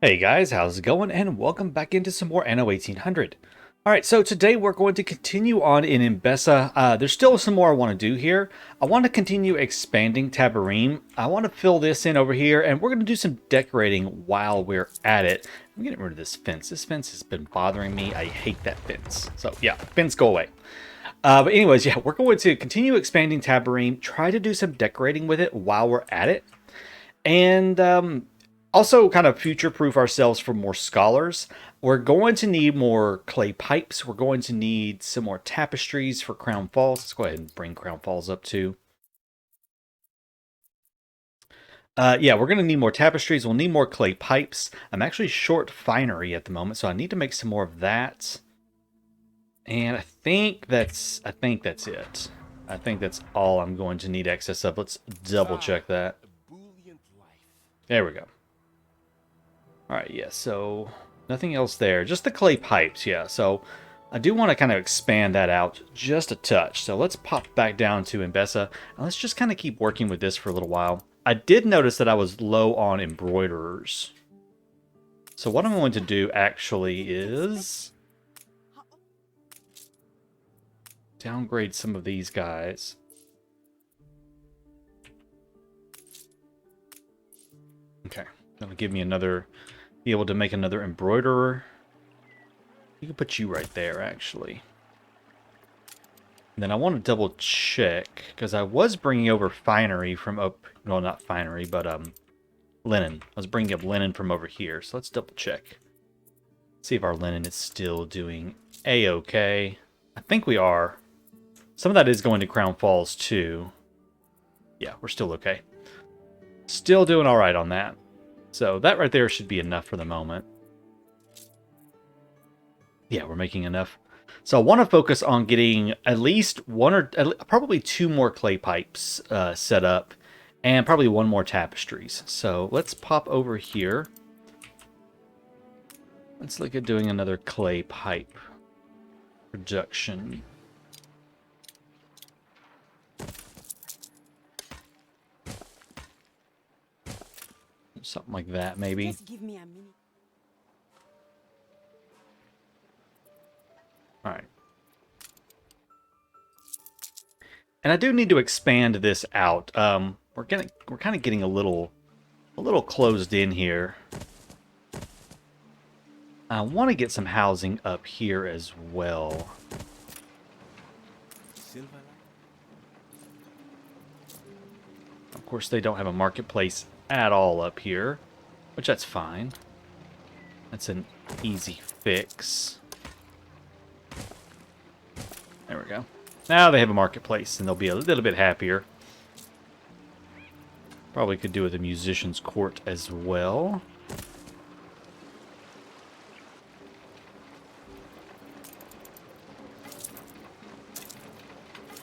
Hey guys, how's it going? And welcome back into some more Anno 1800. Alright, so today we're going to continue on in Imbessa. There's still some more I want to do here. I want to continue expanding Taborime. I want to fill this in over here, and we're going to do some decorating while we're at it. I'm getting rid of this fence. This fence has been bothering me. I hate that fence. So yeah, fence, go away. But anyways, yeah, we're going to continue expanding Taborime, try to do some decorating with it while we're at it. And also kind of future-proof ourselves for more scholars. We're going to need more clay pipes. We're going to need some more tapestries for Crown Falls. Let's go ahead and bring Crown Falls up too. Yeah, we're going to need more tapestries. We'll need more clay pipes. I'm actually short finery at the moment, so I need to make some more of that. And I think that's it. I think that's all I'm going to need excess of. Let's double check that. There we go. Alright, yeah, so nothing else there. Just the clay pipes, yeah. So I do want to kind of expand that out just a touch. So let's pop back down to Imbessa, and let's just kind of keep working with this for a little while. I did notice that I was low on embroiderers. So what I'm going to do actually is downgrade some of these guys. Okay, that'll give me another... be able to make another embroiderer. You can put you right there, actually. And then I want to double check, because I was bringing over finery from up... well, not finery, but linen. I was bringing up linen from over here, so let's double check. See if our linen is still doing A-okay. I think we are. Some of that is going to Crown Falls, too. Yeah, we're still okay. Still doing alright on that. So that right there should be enough for the moment. Yeah, we're making enough. So I want to focus on getting at least one or probably two more clay pipes set up, and probably one more tapestries. So let's pop over here. Let's look at doing another clay pipe production. Something like that, maybe. Just give me a minute. All right. And I do need to expand this out. We're kind of getting a little closed in here. I want to get some housing up here as well. Of course, they don't have a marketplace at all up here, which that's fine. That's an easy fix. There we go. Now they have a marketplace, and they'll be a little bit happier. Probably could do with a musician's court as well.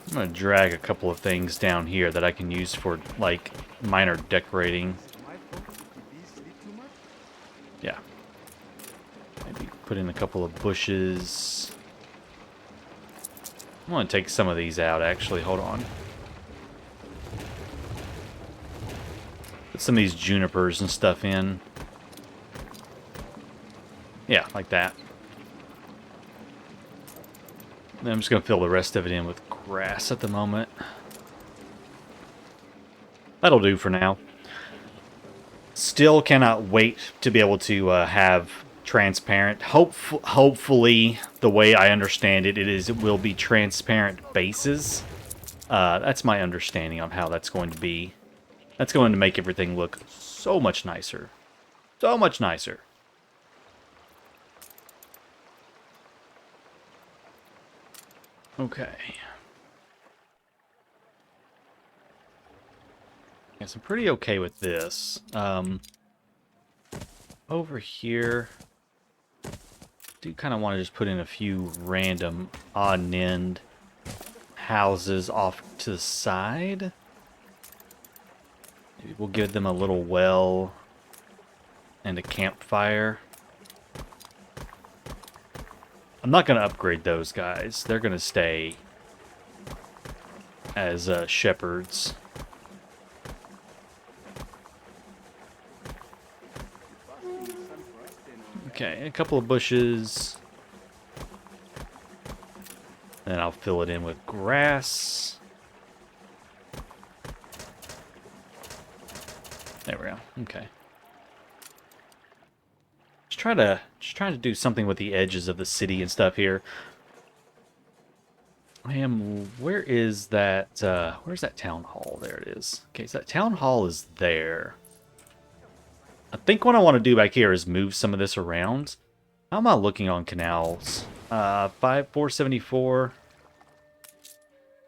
I'm going to drag a couple of things down here that I can use for, like, minor decorating. Yeah. Maybe put in a couple of bushes. I'm going to take some of these out, actually. Hold on. Put some of these junipers and stuff in. Yeah, like that. Then I'm just going to fill the rest of it in with grass at the moment. That'll do for now. Still cannot wait to be able to have transparent. Hopefully, the way I understand it, it will be transparent bases. That's my understanding of how that's going to be. That's going to make everything look so much nicer. So much nicer. Okay. Yes, I'm pretty okay with this. Over here, I do kind of want to just put in a few random odd and end houses off to the side. Maybe we'll give them a little well and a campfire. I'm not going to upgrade those guys. They're going to stay as shepherds. Okay, a couple of bushes. Then I'll fill it in with grass. There we go. Okay. Just trying to do something with the edges of the city and stuff here. Where is that? Where's that town hall? There it is. Okay, so that town hall is there. I think what I want to do back here is move some of this around. How am I looking on canals? 474.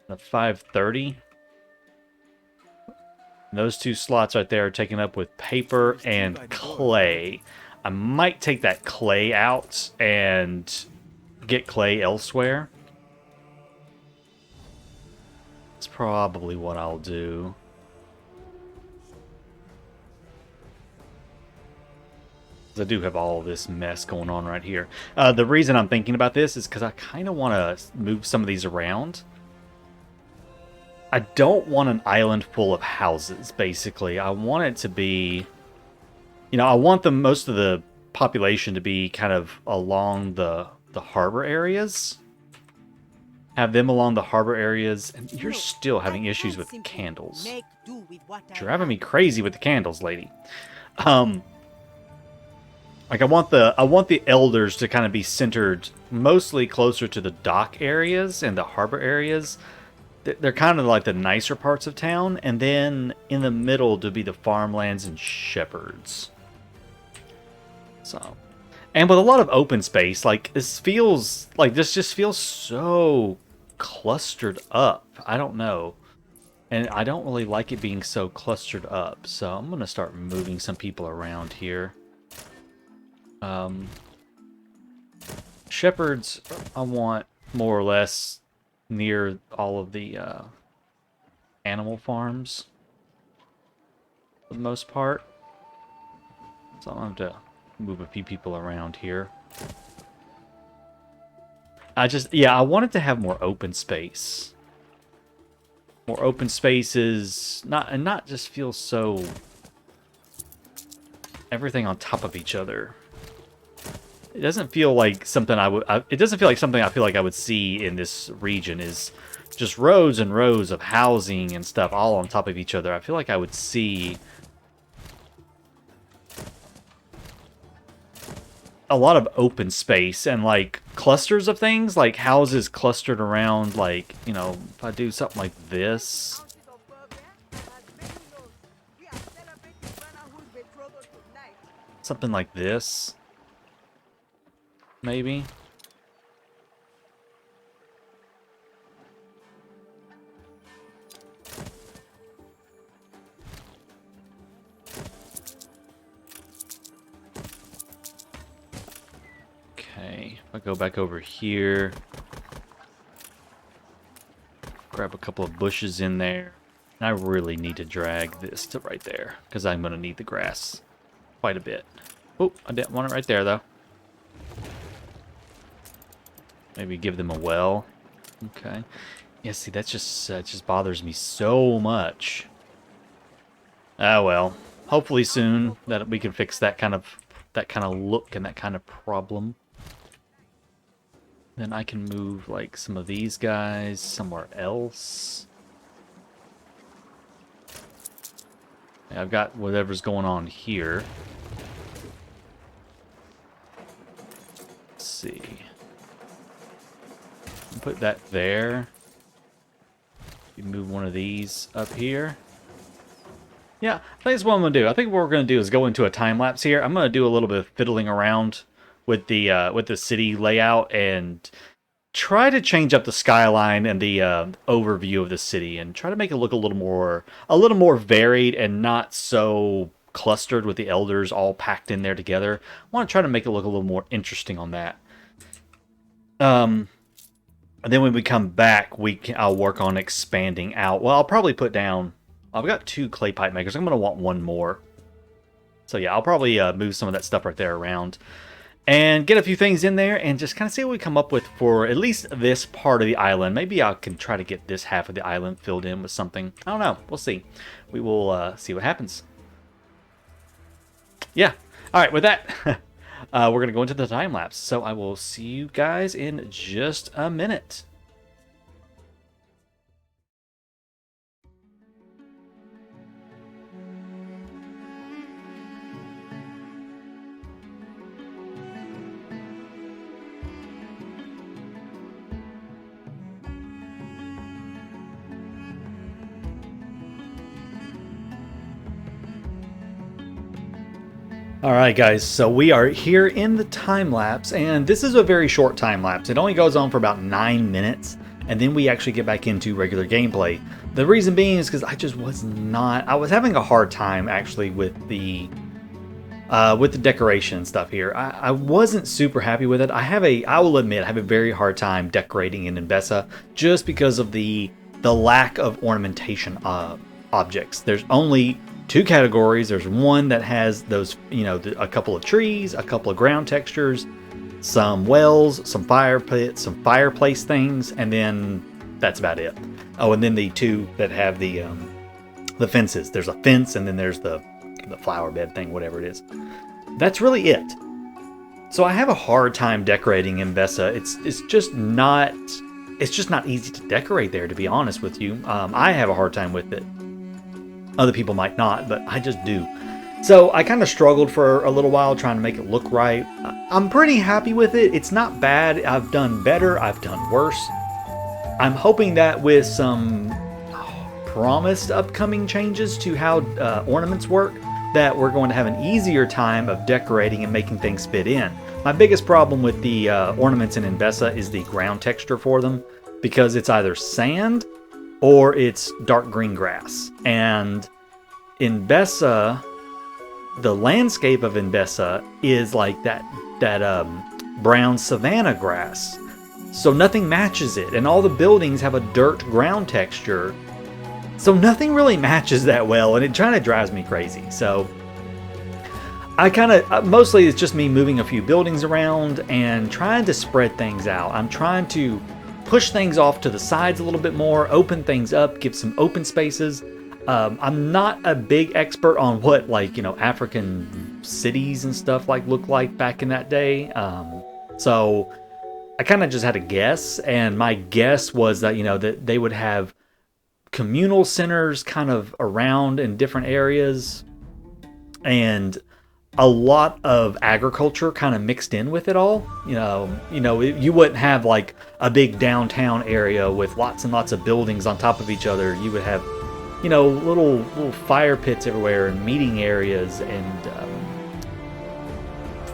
The 530. Those two slots right there are taken up with paper and clay. I might take that clay out and get clay elsewhere. That's probably what I'll do. I do have all this mess going on right here. The reason I'm thinking about this is because I kind of want to move some of these around. I don't want an island full of houses, basically. I want it to be... You know, I want most of the population to be kind of along the harbor areas. Have them along the harbor areas. And you're still having issues with candles. Driving me crazy with the candles, lady. Like I want the elders to kind of be centered mostly closer to the dock areas and the harbor areas. They're kind of like the nicer parts of town, and then in the middle to be the farmlands and shepherds. So, and with a lot of open space, like this just feels so clustered up. I don't know. And I don't really like it being so clustered up. So I'm going to start moving some people around here. Shepherds, I want more or less near all of the animal farms for the most part. So I'm going to move a few people around here. I wanted to have more open space. More open spaces, not just feel so everything on top of each other. It doesn't feel like something it doesn't feel like something I feel like I would see in this region is just rows and rows of housing and stuff all on top of each other. I feel like I would see a lot of open space and like clusters of things, like houses clustered around, like, you know, if I do something like this. Something like this. Maybe. Okay, if I go back over here, grab a couple of bushes in there. And I really need to drag this to right there, because I'm going to need the grass quite a bit. Oh, I didn't want it right there, though. Maybe give them a well. Okay. Yeah, see, that just bothers me so much. Ah, well. Hopefully soon that we can fix that kind of look and that kind of problem. Then I can move like some of these guys somewhere else. Yeah, I've got whatever's going on here. Let's see. Put that there. You move one of these up here. Yeah, I think that's what I'm going to do. I think what we're going to do is go into a time lapse here. I'm going to do a little bit of fiddling around with the city layout and try to change up the skyline and the overview of the city and try to make it look a little more varied and not so clustered with the elders all packed in there together. I want to try to make it look a little more interesting on that. And then when we come back, I'll work on expanding out. Well, I'll probably put down... I've got 2 clay pipe makers. I'm going to want 1 more. So yeah, I'll probably move some of that stuff right there around. And get a few things in there and just kind of see what we come up with for at least this part of the island. Maybe I can try to get this half of the island filled in with something. I don't know. We'll see. We will see what happens. Yeah. All right, with that... we're going to go into the time lapse. So I will see you guys in just a minute. Alright guys, so we are here in the time lapse, and this is a very short time lapse. It only goes on for about 9 minutes, and then we actually get back into regular gameplay. The reason being is because I was having a hard time actually with the decoration stuff here. I wasn't super happy with it. I will admit, I have a very hard time decorating in Mbesa just because of the lack of ornamentation objects. There's only 2 categories. There's one that has those, a couple of trees, a couple of ground textures, some wells, some fire pits, some fireplace things, and then that's about it. Oh, and then the 2 that have the fences. There's a fence, and then there's the flower bed thing, whatever it is. That's really it. So I have a hard time decorating Mbesa. It's just not easy to decorate there, to be honest with you. I have a hard time with it. Other people might not, but I just do. So I kind of struggled for a little while trying to make it look right. I'm pretty happy with it. It's not bad. I've done better. I've done worse. I'm hoping that with some promised upcoming changes to how ornaments work, that we're going to have an easier time of decorating and making things fit in. My biggest problem with the ornaments in Mbesa is the ground texture for them, because it's either sand or it's dark green grass. And in Mbesa, the landscape of Mbesa is like that brown savanna grass. So nothing matches it, and all the buildings have a dirt ground texture. So nothing really matches that well, and it kind of drives me crazy. So mostly it's just me moving a few buildings around and trying to spread things out. I'm trying to push things off to the sides a little bit more, open things up, give some open spaces. I'm not a big expert on what African cities and stuff look like back in that day. So I kind of just had a guess, and my guess was that that they would have communal centers kind of around in different areas, and a lot of agriculture kind of mixed in with it all. You wouldn't have like a big downtown area with lots and lots of buildings on top of each other. You would have, little fire pits everywhere, and meeting areas, and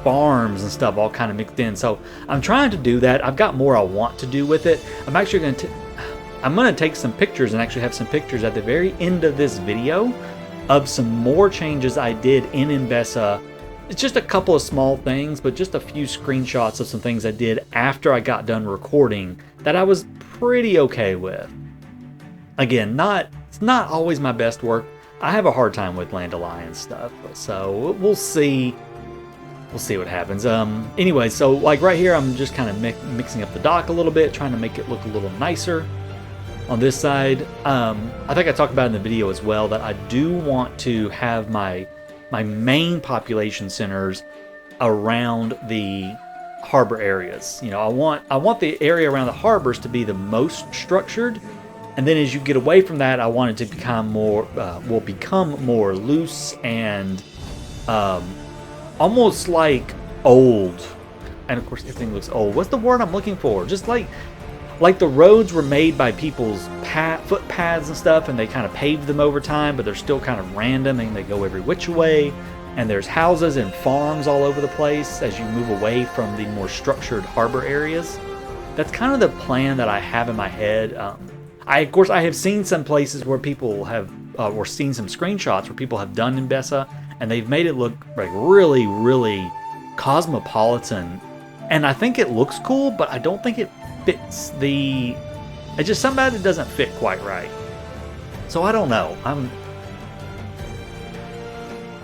farms and stuff all kind of mixed in. So I'm trying to do that. I've got more I want to do with it. I'm actually going to take some pictures, and actually have some pictures at the very end of this video of some more changes I did in Mbesa. It's just a couple of small things, but just a few screenshots of some things I did after I got done recording that I was pretty okay with. Again, it's not always my best work. I have a hard time with Land Alliance stuff, so we'll see. We'll see what happens. Anyway, so like right here, I'm just kind of mixing up the dock a little bit, trying to make it look a little nicer. On this side, I think I talked about in the video as well that I do want to have my main population centers around the harbor areas. I want the area around the harbors to be the most structured, and then as you get away from that, I want it to become more loose and almost like old. And of course, everything looks old. What's the word I'm looking for? Just like the roads were made by people's footpaths and stuff, and they kind of paved them over time, but they're still kind of random, and they go every which way. And there's houses and farms all over the place as you move away from the more structured harbor areas. That's kind of the plan that I have in my head. I have seen some places where people have, or seen some screenshots where people have done Mbesa, and they've made it look like really, really cosmopolitan. And I think it looks cool, but I don't think it fits it's just something about it doesn't fit quite right. So I don't know.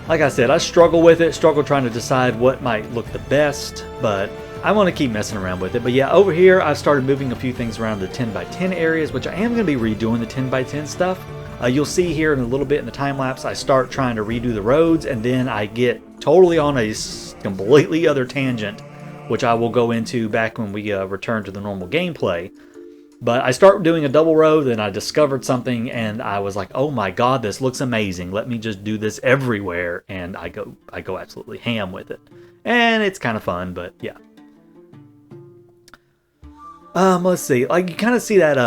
Like I said, I struggle with it, trying to decide what might look the best, but I want to keep messing around with it. But yeah, over here, I've started moving a few things around the 10x10 areas, which I am going to be redoing the 10x10 stuff. You'll see here in a little bit in the time lapse, I start trying to redo the roads, and then I get totally on a completely other tangent, which I will go into back when we return to the normal gameplay. But I start doing a double road, and I discovered something, and I was like, oh my god, this looks amazing. Let me just do this everywhere, and I go absolutely ham with it. And it's kind of fun, but yeah. Let's see. Like, you kind of see that,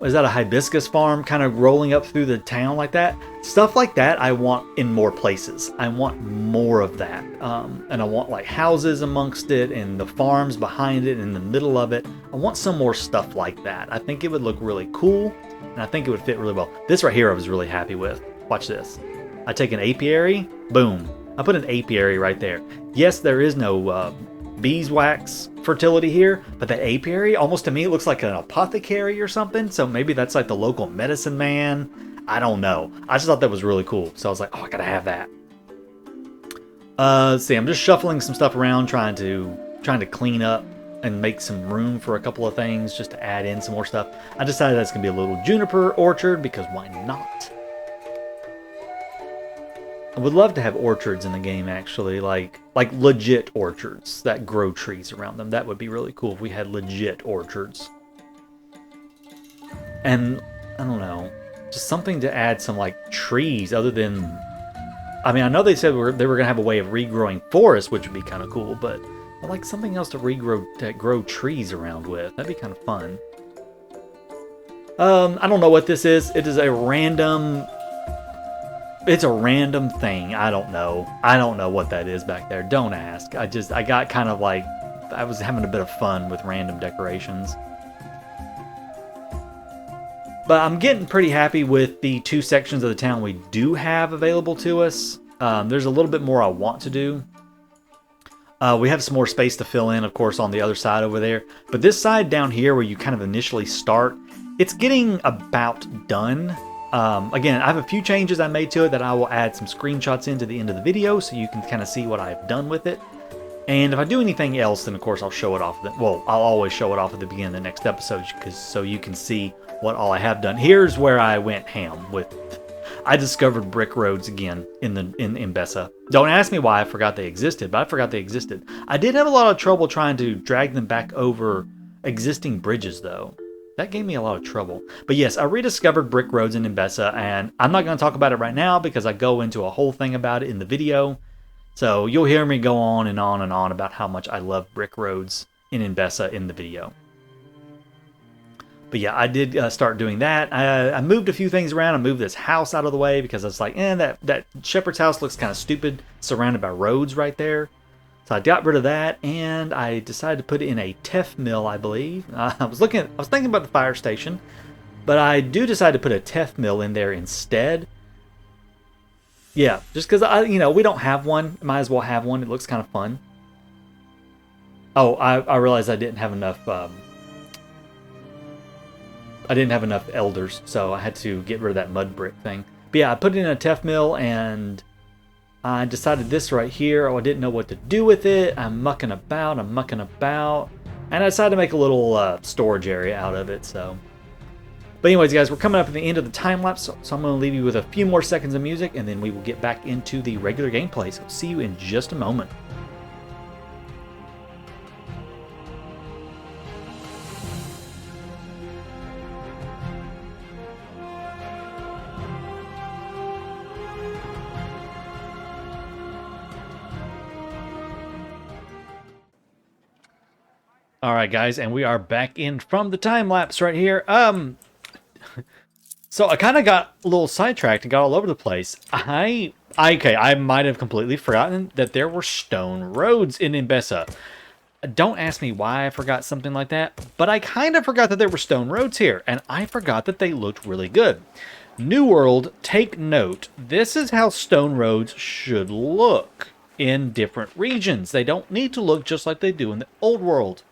is that a hibiscus farm kind of rolling up through the town like that? Stuff like that I want in more places. I want more of that. And I want like houses amongst it and the farms behind it in the middle of it. I want some more stuff like that. I think it would look really cool, and I think it would fit really well. This right here I was really happy with. Watch this. I take an apiary, boom. I put an apiary right there. Yes, there is no beeswax fertility here, but that apiary almost to me it looks like an apothecary or something, so maybe that's like the local medicine man. I don't know. I just thought that was really cool, so I was like, oh, I gotta have that. Let's see, I'm just shuffling some stuff around, trying to clean up and make some room for a couple of things, just to add in some more stuff. I decided that's gonna be a little juniper orchard, because why not? I would love to have orchards in the game, actually, like legit orchards that grow trees around them. That would be really cool if we had legit orchards. And, I don't know, just something to add some, like, trees other than... I mean, I know they said they were going to have a way of regrowing forests, which would be kind of cool, but I'd like something else to grow trees around with. That'd be kind of fun. I don't know what this is. It is a random... It's a random thing. I don't know. I don't know what that is back there. Don't ask. I got kind of like... I was having a bit of fun with random decorations. But I'm getting pretty happy with the 2 sections of the town we do have available to us. There's a little bit more I want to do. We have some more space to fill in, of course, on the other side over there. But this side down here where you kind of initially start, it's getting about done. Again, I have a few changes I made to it that I will add some screenshots into the end of the video so you can kind of see what I've done with it. And if I do anything else, then of course I'll show it off. Well, I'll always show it off at the beginning of the next episode, so you can see what all I have done. Here's where I went ham with. I discovered brick roads again in Mbessa. Don't ask me why I forgot they existed, but I forgot they existed. I did have a lot of trouble trying to drag them back over existing bridges, though. That gave me a lot of trouble. But yes, I rediscovered brick roads in Mbessa, and I'm not going to talk about it right now because I go into a whole thing about it in the video. So you'll hear me go on and on and on about how much I love brick roads in Mbessa in the video. But yeah, I did start doing that. I moved a few things around. I moved this house out of the way because I was like, that shepherd's house looks kind of stupid surrounded by roads right there. So I got rid of that, and I decided to put it in a teff mill, I believe. I was thinking about the fire station, but I do decide to put a teff mill in there instead. Yeah, just because we don't have one. Might as well have one. It looks kind of fun. Oh, I realized I didn't have enough. I didn't have enough elders, so I had to get rid of that mud brick thing. But yeah, I put it in a teff mill, and I decided this right here. Oh, I didn't know what to do with it. I'm mucking about. And I decided to make a little storage area out of it. So, but anyways, guys, we're coming up at the end of the time lapse, so I'm going to leave you with a few more seconds of music, and then we will get back into the regular gameplay. So, see you in just a moment. All right, guys, and we are back in from the time lapse right here. So I kind of got a little sidetracked and got all over the place. I might have completely forgotten that there were stone roads in Mbessa. Don't ask me why I forgot something like that, but I kind of forgot that there were stone roads here, and I forgot that they looked really good. New World, take note. This is how stone roads should look in different regions. They don't need to look just like they do in the old world.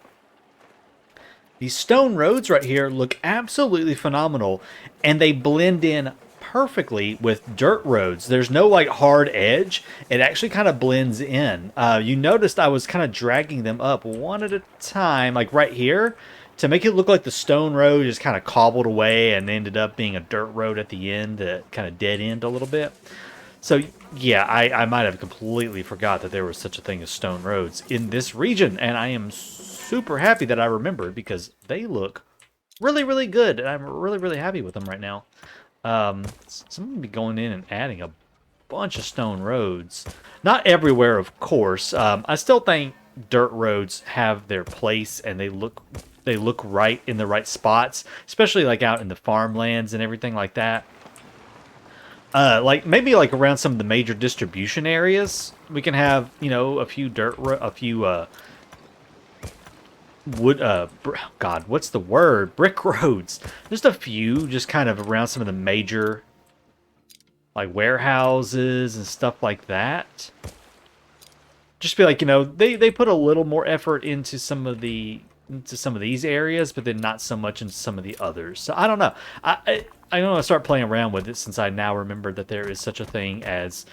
These stone roads right here look absolutely phenomenal, and they blend in perfectly with dirt roads. There's no like hard edge. It actually kind of blends in. You noticed I was kind of dragging them up one at a time, like right here. to make it look like the stone road just kind of cobbled away and ended up being a dirt road at the end that kind of dead end a little bit. So yeah, I might have completely forgot that there was such a thing as stone roads in this region, and I am super happy that I remembered because they look really, really good, and I'm really, really happy with them right now. So I'm going to be going in and adding a bunch of stone roads. Not everywhere, of course. I still think dirt roads have their place, and they look right in the right spots, especially like out in the farmlands and everything like that. Like maybe like around some of the major distribution areas, we can have, you know, a few wood God, what's the word? Brick roads. Just a few, just kind of around some of the major like warehouses and stuff like that. Just be like, you know, they put a little more effort into some of these areas, but then not so much into some of the others. So I don't know. I want to start playing around with it since I now remember that there is such a thing as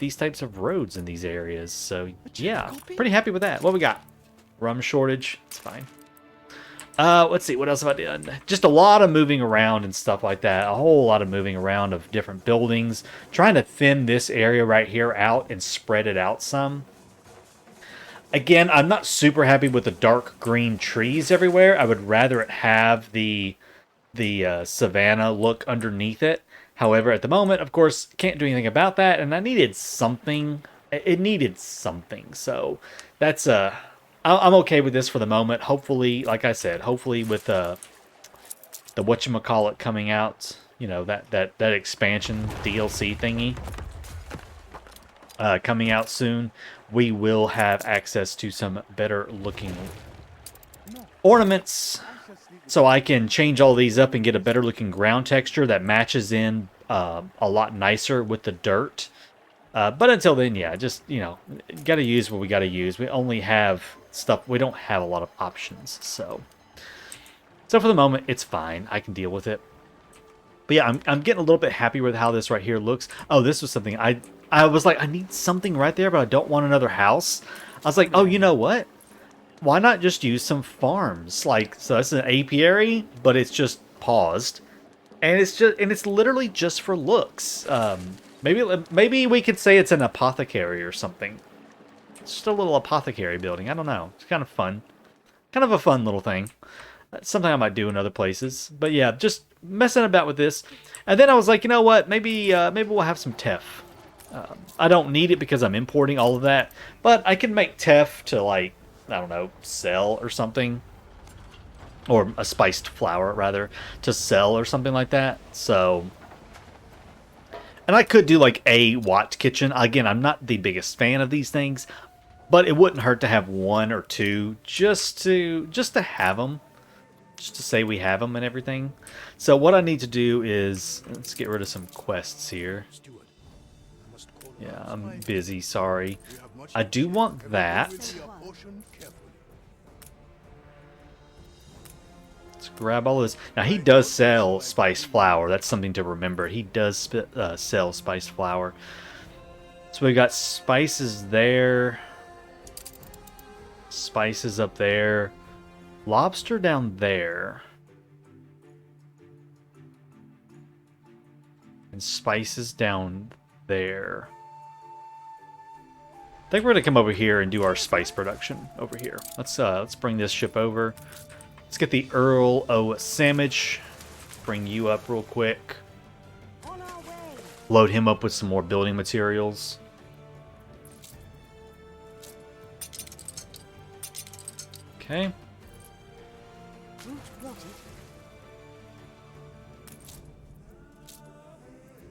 these types of roads in these areas. So yeah, pretty happy with that. What we got? Rum shortage. It's fine. Let's see. What else have I done? Just a lot of moving around and stuff like that. A whole lot of moving around of different buildings. Trying to thin this area right here out and spread it out some. Again, I'm not super happy with the dark green trees everywhere. I would rather it have the savanna look underneath it. However, at the moment, of course, can't do anything about that, and I needed something. It needed something, so that's I'm okay with this for the moment. Hopefully, like I said, hopefully with the whatchamacallit coming out, you know, that expansion DLC thingy coming out soon, we will have access to some better looking ornaments, so I can change all these up and get a better looking ground texture that matches in a lot nicer with the dirt. But until then, yeah, just, you know, got to use what we got to use. We only have stuff. We don't have a lot of options. So for the moment, it's fine. I can deal with it. But yeah, I'm getting a little bit happy with how this right here looks. Oh, this was something I was like, I need something right there, but I don't want another house. I was like, oh, you know what? Why not just use some farms? Like, so that's an apiary, but it's just paused. And it's literally just for looks. Maybe we could say it's an apothecary or something. It's just a little apothecary building. I don't know. It's kind of fun. Kind of a fun little thing. Something I might do in other places. But yeah, just messing about with this. And then I was like, you know what? Maybe we'll have some teff. I don't need it because I'm importing all of that. But I can make teff to, like, I don't know, sell or something. Or a spiced flour, rather, to sell or something like that. So... And I could do like a Watt kitchen. Again, I'm not the biggest fan of these things, but it wouldn't hurt to have one or two just to have them, just to say we have them and everything. So what I need to do is, let's get rid of some quests here. Yeah, I'm busy, sorry. I do want that. Let's grab all this. Now, he does sell spiced flour. That's something to remember. He does sell spiced flour. So we got spices there. Spices up there. Lobster down there. And spices down there. I think we're going to come over here and do our spice production over here. Let's bring this ship over. Let's get the Earl O' Sandwich. Bring you up real quick. Load him up with some more building materials. Okay.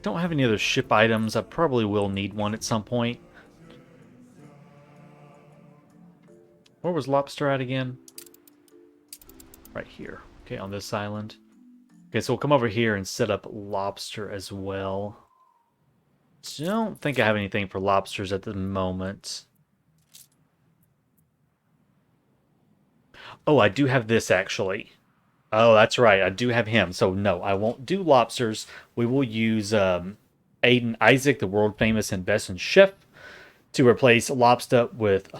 Don't have any other ship items. I probably will need one at some point. Where was Lobster at again? Right here. Okay, on this island. Okay, so we'll come over here and set up Lobster as well. Don't think I have anything for lobsters at the moment. Oh, I do have this actually. Oh, that's right. I do have him. So no, I won't do lobsters. We will use Aiden Isaac, the world famous and best chef, to replace lobster with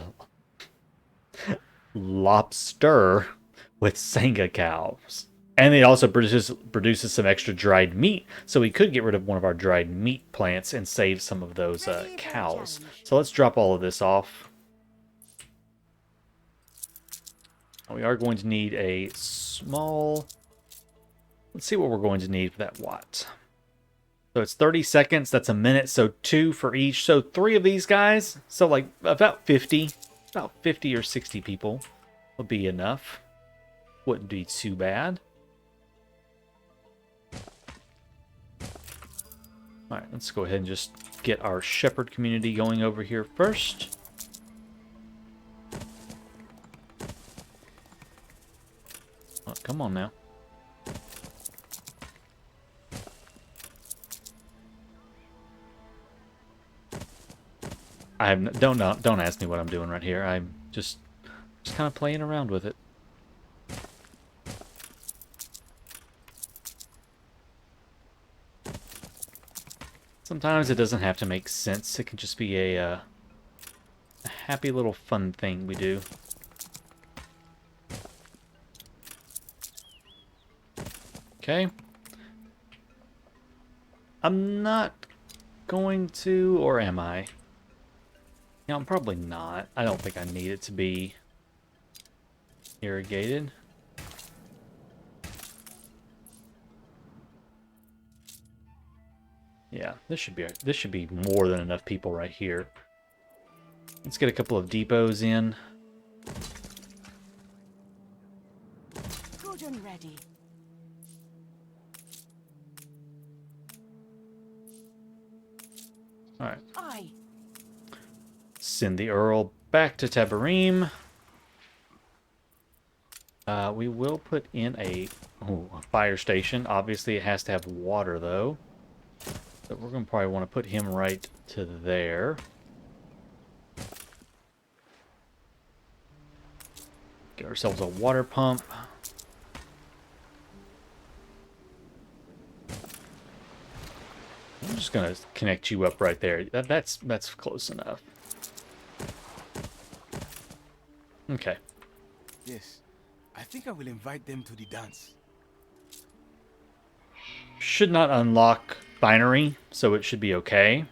with Sanga cows. And it also produces some extra dried meat, so we could get rid of one of our dried meat plants and save some of those cows. So let's drop all of this off. We are going to need a small... Let's see what we're going to need for that watt. So it's 30 seconds, that's a minute, so 2 for each. So 3 of these guys, so like about 50 or 60 people would be enough. Wouldn't be too bad. Alright, let's go ahead and just get our shepherd community going over here first. Oh, come on now. Don't ask me what I'm doing right here. I'm just kind of playing around with it. Sometimes it doesn't have to make sense. It can just be a happy little fun thing we do. Okay. I'm not going to, or am I? Yeah, I'm probably not. I don't think I need it to be irrigated. Yeah, this should be more than enough people right here. Let's get a couple of depots in. Good and ready. All right. Aye. Send the Earl back to Taborime. We will put in a fire station. Obviously, it has to have water, though. So we're going to probably want to put him right to there. Get ourselves a water pump. I'm just going to connect you up right there. That's close enough. Okay. Yes, I think I will invite them to the dance. Should not unlock binary, so it should be okay.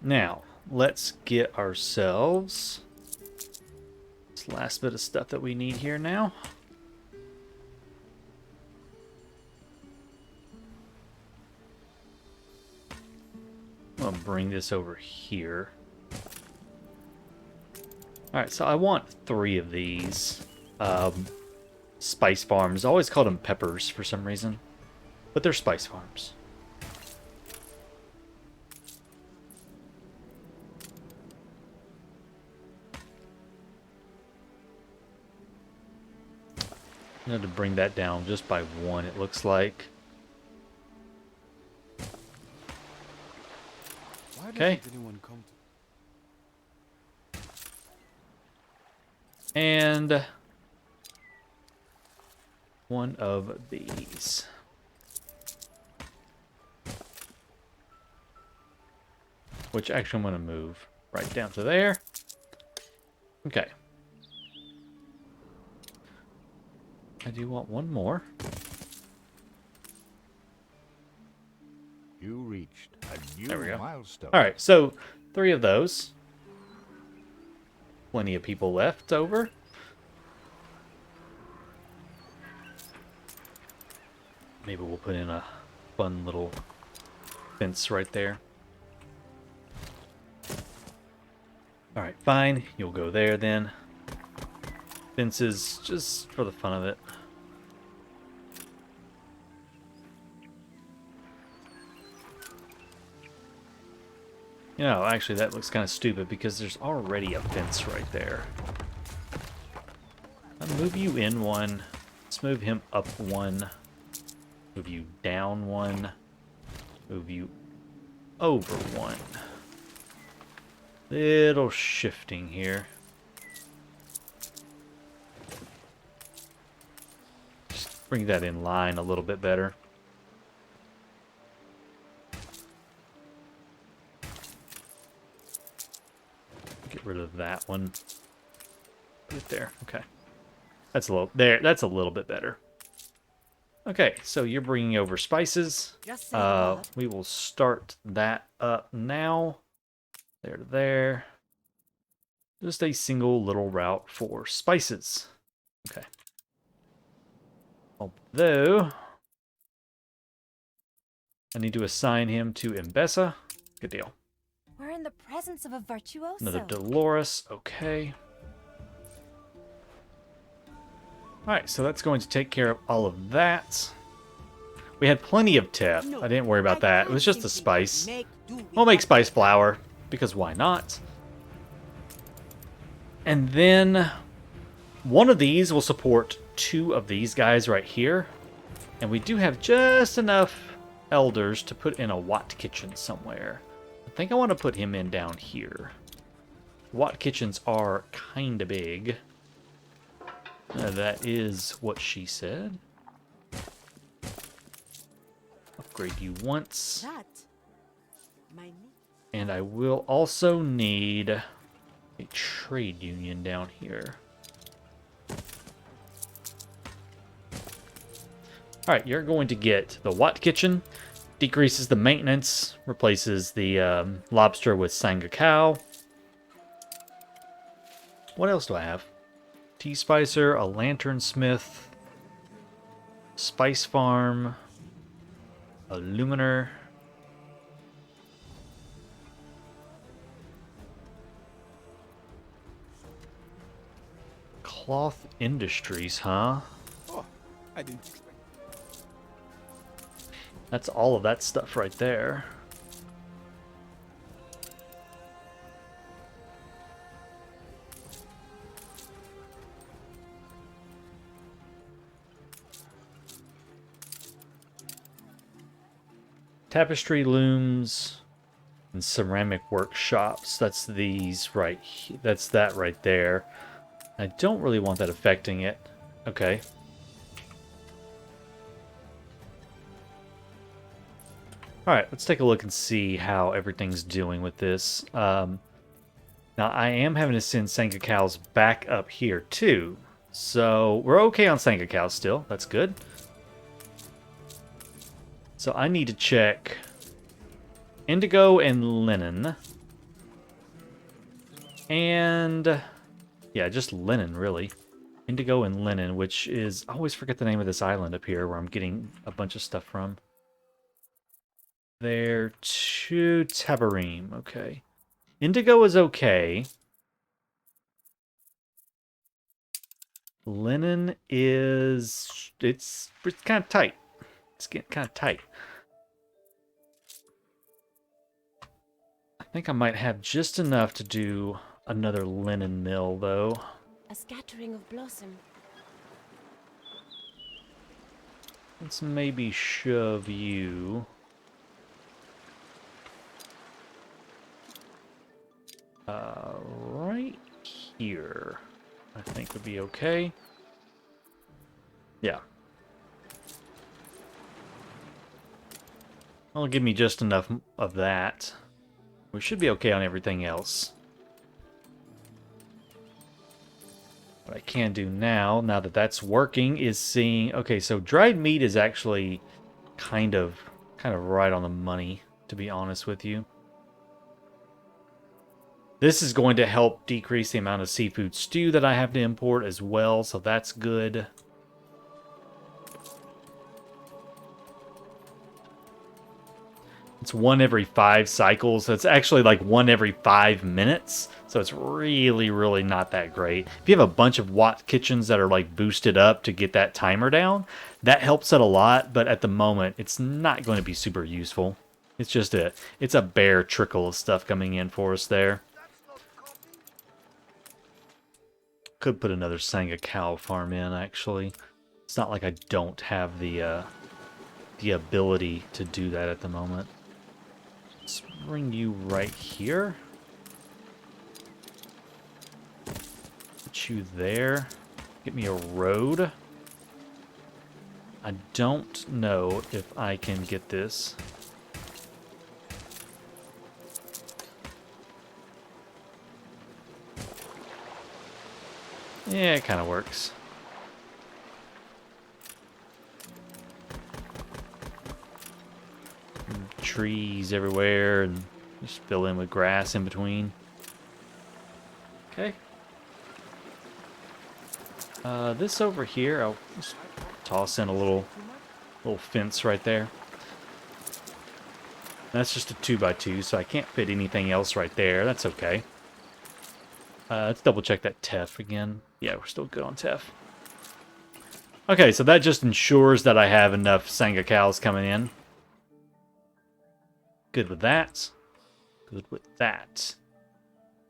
Now, let's get ourselves this last bit of stuff that we need here now. I'll bring this over here. Alright, so I want 3 of these spice farms. I always called them peppers for some reason, but they're spice farms. I had to bring that down just by 1, it looks like. Why Okay. doesn't anyone come to... And 1 of these. Which actually I'm going to move right down to there. Okay. I do want 1 more. You reached a new There we go. milestone. Alright, so 3 of those. Plenty of people left over. Maybe we'll put in a fun little fence right there. Alright, fine. You'll go there then. Fences, just for the fun of it. You know, actually that looks kind of stupid because there's already a fence right there. I'll move you in 1. Let's move him up 1. Move you down 1. Move you over 1. Little shifting here. Just bring that in line a little bit better. Get rid of that one. Right there. Okay. That's a little there. That's a little bit better. Okay, so you're bringing over spices. Just say the word. We will start that up now. There to there. Just a single little route for spices. Okay. Although, I need to assign him to Mbessa. Good deal. We're in the presence of a virtuoso. Another Dolores. Okay. Alright, so that's going to take care of all of that. We had plenty of tep. I didn't worry about that. It was just the spice. We'll make spice flour, because why not? And then one of these will support 2 of these guys right here. And we do have just enough elders to put in a Watt kitchen somewhere. I think I want to put him in down here. Watt kitchens are kind of big. That is what she said. Upgrade you once. That. My And I will also need a trade union down here. Alright, you're going to get the Watt kitchen. Decreases the maintenance. Replaces the lobster with Sangakau. What else do I have? Tea Spicer, a Lantern Smith, Spice Farm, a Luminer. Cloth Industries, huh? Oh, I didn't expect. That's all of that stuff right there. Tapestry looms and ceramic workshops. That's these right. That's that right there. I don't really want that affecting it. Okay. All right, let's take a look and see how everything's doing with this. Now, I am having to send Sangakau's back up here, too. So, we're okay on Sangakau still. That's good. So, I need to check indigo and linen. And, yeah, just linen, really. Indigo and linen, which is... I always forget the name of this island up here where I'm getting a bunch of stuff from. There to Taborime, okay. Indigo is okay. Linen is... It's kind of tight. It's getting kind of tight. I think I might have just enough to do another linen mill, though. A scattering of blossom. Let's maybe shove you... right here, I think would be okay. Yeah. That'll give me just enough of that. We should be okay on everything else. What I can do now that that's working, is seeing... Okay, so dried meat is actually kind of right on the money, to be honest with you. This is going to help decrease the amount of seafood stew that I have to import as well, so that's good. It's 1 every 5 cycles. So it's actually like 1 every 5 minutes. So it's really, really not that great. If you have a bunch of Watt kitchens that are like boosted up to get that timer down, that helps it a lot. But at the moment, it's not going to be super useful. It's just it's a bare trickle of stuff coming in for us there. Could put another Sangakau farm in, actually. It's not like I don't have the ability to do that at the moment. Let's bring you right here. Put you there. Get me a road. I don't know if I can get this. Yeah, it kind of works. And trees everywhere and just fill in with grass in between. Okay. This over here, I'll just toss in a little fence right there. That's just a 2x2, so I can't fit anything else right there. That's okay. Let's double check that TEF again. Yeah, we're still good on TEF. Okay, so that just ensures that I have enough Sangha cows coming in. Good with that. Good with that.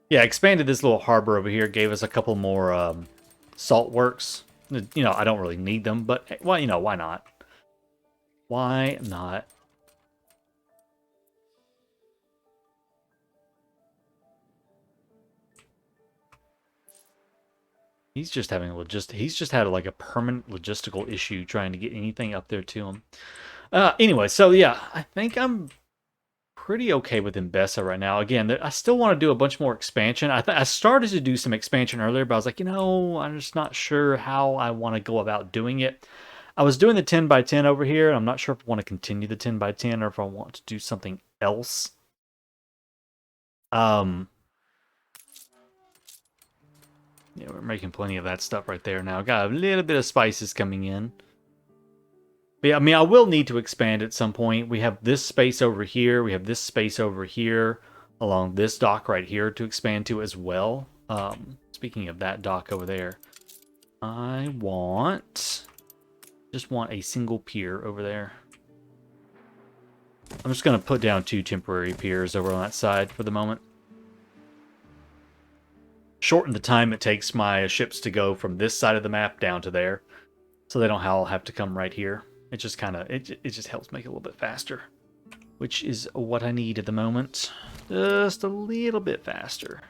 Yeah, expanded this little harbor over here. Gave us a couple more salt works. You know, I don't really need them, but well, you know, why not? Why not? He's just having a he's just had like a permanent logistical issue trying to get anything up there to him. Anyway, so yeah, I think I'm pretty okay with Mbessa right now. Again, I still want to do a bunch more expansion. I started to do some expansion earlier, but I was like, you know, I'm just not sure how I want to go about doing it. I was doing the 10 by 10 over here, and I'm not sure if I want to continue the 10 by 10 or if I want to do something else. Yeah, we're making plenty of that stuff right there now. Got a little bit of spices coming in. But yeah, I mean, I will need to expand at some point. We have this space over here. We have this space over here along this dock right here to expand to as well. Speaking of that dock over there, I just want a single pier over there. I'm just going to put down 2 temporary piers over on that side for the moment. Shorten the time it takes my ships to go from this side of the map down to there, so they don't all have to come right here. It just kind of it just helps make it a little bit faster, which is what I need at the moment. Just a little bit faster.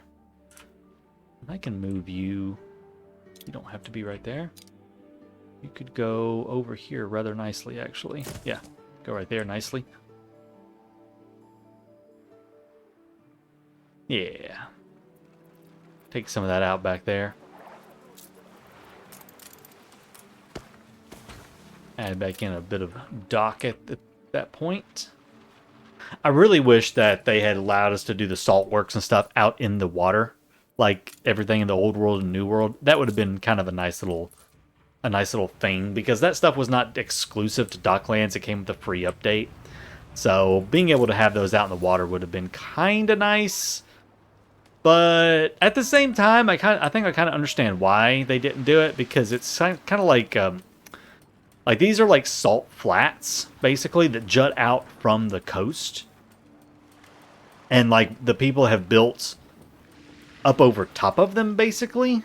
I can move you. You don't have to be right there. You could go over here rather nicely, actually. Yeah, go right there nicely. Yeah. Take some of that out back there. Add back in a bit of dock at that point. I really wish that they had allowed us to do the salt works and stuff out in the water, like everything in the old world and new world. That would have been kind of a nice little thing, because that stuff was not exclusive to Docklands. It came with a free update. So being able to have those out in the water would have been kind of nice. But at the same time, I think I kind of understand why they didn't do it, because it's kind of like these are like salt flats basically that jut out from the coast, and like the people have built up over top of them basically,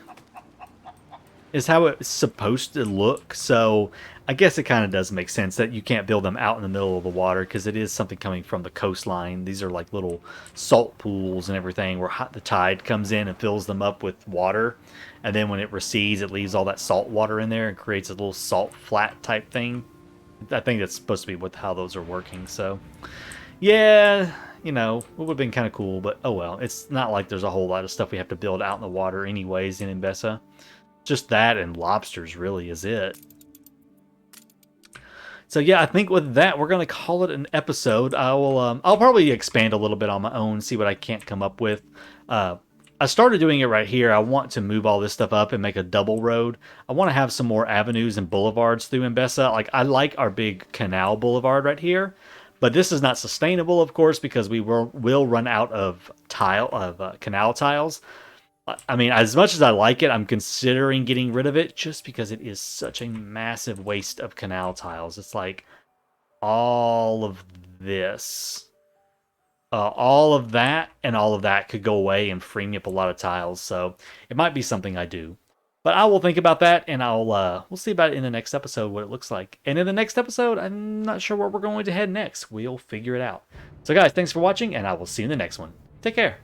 is how it's supposed to look. So I guess it kind of does make sense that you can't build them out in the middle of the water, because it is something coming from the coastline. These are like little salt pools and everything where the tide comes in and fills them up with water. And then when it recedes, it leaves all that salt water in there and creates a little salt flat type thing. I think that's supposed to be how those are working. So, yeah, you know, it would have been kind of cool, but oh well. It's not like there's a whole lot of stuff we have to build out in the water anyways in Mbessa. Just that and lobsters really is it. So yeah, I think with that, we're going to call it an episode. I'll probably expand a little bit on my own, see what I can't come up with. I started doing it right here. I want to move all this stuff up and make a double road. I want to have some more avenues and boulevards through Mbessa. Like, I like our big canal boulevard right here, but this is not sustainable, of course, because we will run out of canal tiles. I mean, as much as I like it, I'm considering getting rid of it just because it is such a massive waste of canal tiles. It's like all of this. All of that and all of that could go away and free me up a lot of tiles. So it might be something I do. But I will think about that, and we'll see about it in the next episode, what it looks like. And in the next episode, I'm not sure where we're going to head next. We'll figure it out. So guys, thanks for watching, and I will see you in the next one. Take care.